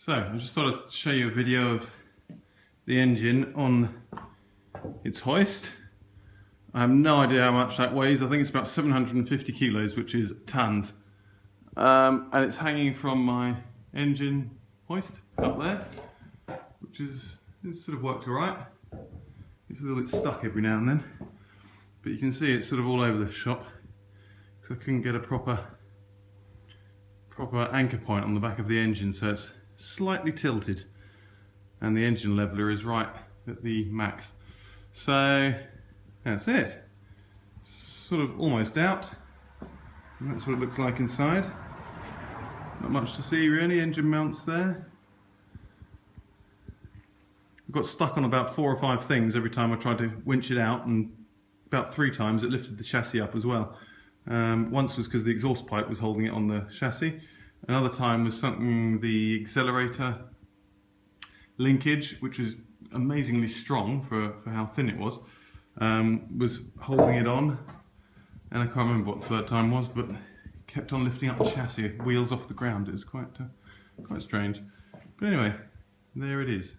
So I just thought I'd show you a video of the engine on its hoist. I have no idea how much that weighs. I think it's about 750 kilos, which is tons. And it's hanging from my engine hoist up there, which is sort of worked alright. It's a little bit stuck every now and then, but you can see it's sort of all over the shop because I couldn't get a proper anchor point on the back of the engine, so it's slightly tilted and the engine leveler is right at the max. So that's it. Sort of almost out, and that's what it looks like inside. Not much to see really. Engine mounts there. I got stuck on about 4 or 5 things every time I tried to winch it out, and about 3 times it lifted the chassis up as well. Once was because the exhaust pipe was holding it on the chassis. Another time was something the accelerator linkage, which was amazingly strong for how thin it was holding it on. And I can't remember what the third time was, but kept on lifting up the chassis, wheels off the ground. It was quite strange. But anyway, there it is.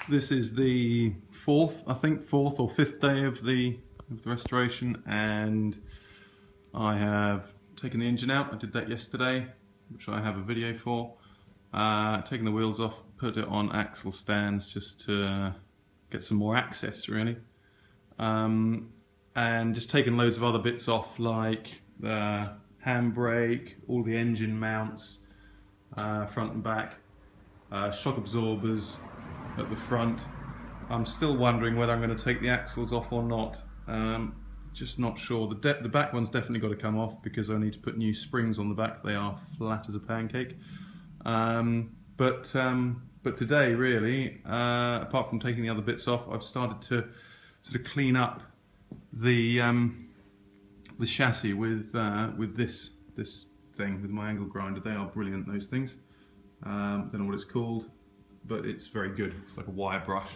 This is the fourth or 5th day of the restoration, and I have taken the engine out. I did that yesterday, which I have a video for. Taken the wheels off, put it on axle stands just to get some more access really, and just taken loads of other bits off, like the handbrake, all the engine mounts, front and back, shock absorbers at the front. I'm still wondering whether I'm going to take the axles off or not. Just not sure. The back one's definitely got to come off because I need to put new springs on the back. They are flat as a pancake. But today really, apart from taking the other bits off, I've started to sort of clean up the chassis with this thing, with my angle grinder. They are brilliant, those things. Don't know what it's called, but it's very good. It's like a wire brush,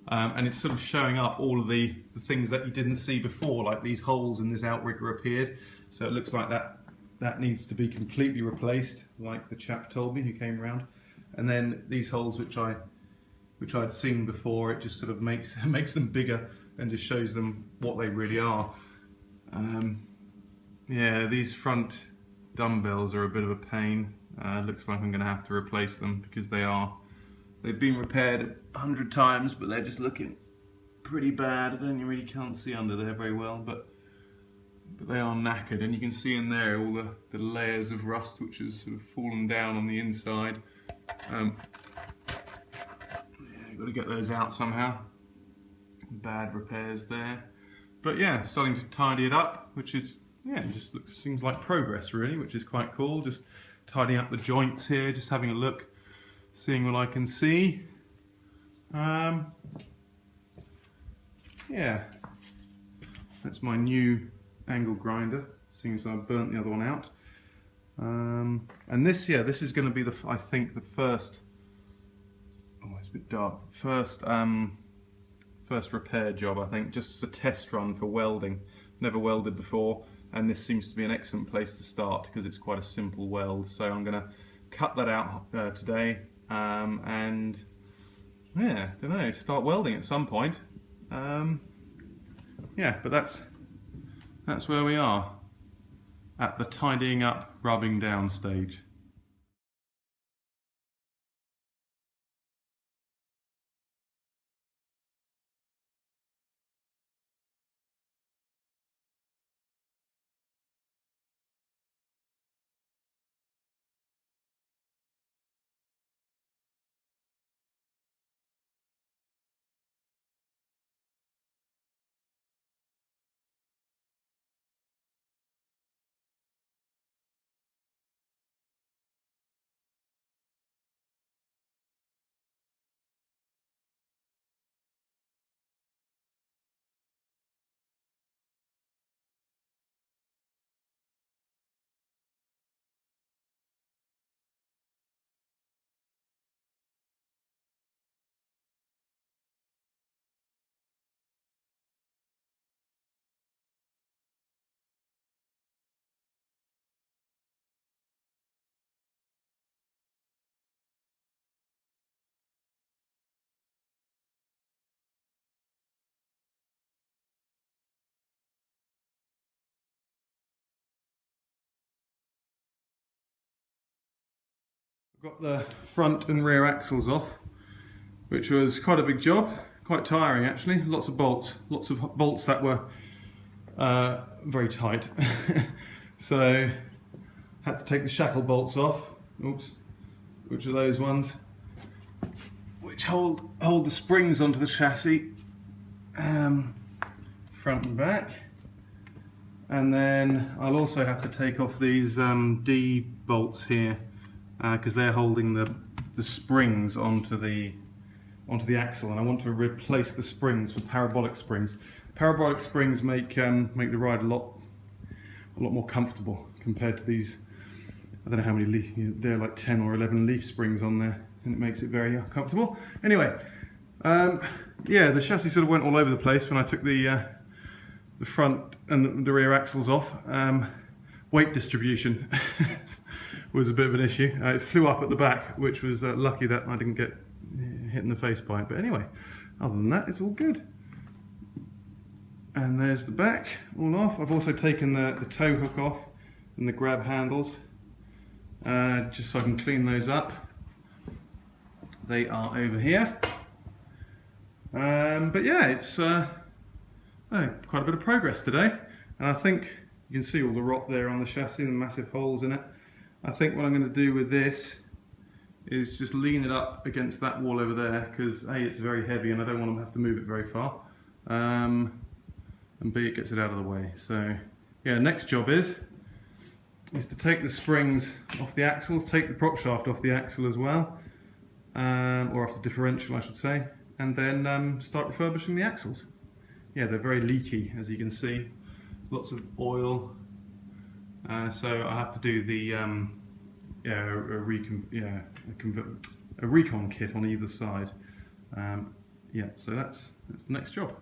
and it's sort of showing up all of the things that you didn't see before, like these holes in this outrigger appeared. So it looks like that needs to be completely replaced, like the chap told me who came around. And then these holes which I'd seen before, it just sort of makes them bigger and just shows them what they really are. Yeah, these front dumbbells are a bit of a pain. Looks like I'm going to have to replace them because they've been repaired 100 times, but they're just looking pretty bad. I don't really can't see under there very well, but they are knackered, and you can see in there all the layers of rust which has sort of fallen down on the inside. Yeah, you've got to get those out somehow. Bad repairs there, but yeah, starting to tidy it up, which is, yeah, just seems like progress really, which is quite cool. Just tidying up the joints here, just having a look, seeing what I can see. Yeah, that's my new angle grinder, seeing as I've burnt the other one out. And this is going to be I think the first, oh it's a bit dark, first repair job, I think, just as a test run for welding. Never welded before, and this seems to be an excellent place to start because it's quite a simple weld. So I'm going to cut that out today, and yeah, don't know, start welding at some point. Yeah, but that's where we are at the tidying up, rubbing down stage. Got the front and rear axles off, which was quite a big job, quite tiring actually. Lots of bolts that were very tight. So had to take the shackle bolts off. Oops, which are those ones which hold the springs onto the chassis, front and back. And then I'll also have to take off these D bolts here because they're holding the springs onto the axle, and I want to replace the springs with parabolic springs. Parabolic springs make the ride a lot more comfortable compared to these. I don't know how many leaf, they're like 10 or 11 leaf springs on there, and it makes it very comfortable. Anyway, yeah, the chassis sort of went all over the place when I took the front and the rear axles off. Weight distribution was a bit of an issue. It flew up at the back, which was lucky that I didn't get hit in the face by it. But anyway, other than that, it's all good. And there's the back all off. I've also taken the tow hook off and the grab handles, just so I can clean those up. They are over here. But yeah, it's quite a bit of progress today, and I think you can see all the rot there on the chassis and the massive holes in it. I think what I'm going to do with this is just lean it up against that wall over there, because A, it's very heavy and I don't want to have to move it very far, and B, it gets it out of the way. So yeah, next job is to take the springs off the axles, take the prop shaft off the axle as well, or off the differential I should say, and then start refurbishing the axles. Yeah, they're very leaky, as you can see. Lots of oil. So I have to do the a recon kit on either side. Yeah, so that's the next job.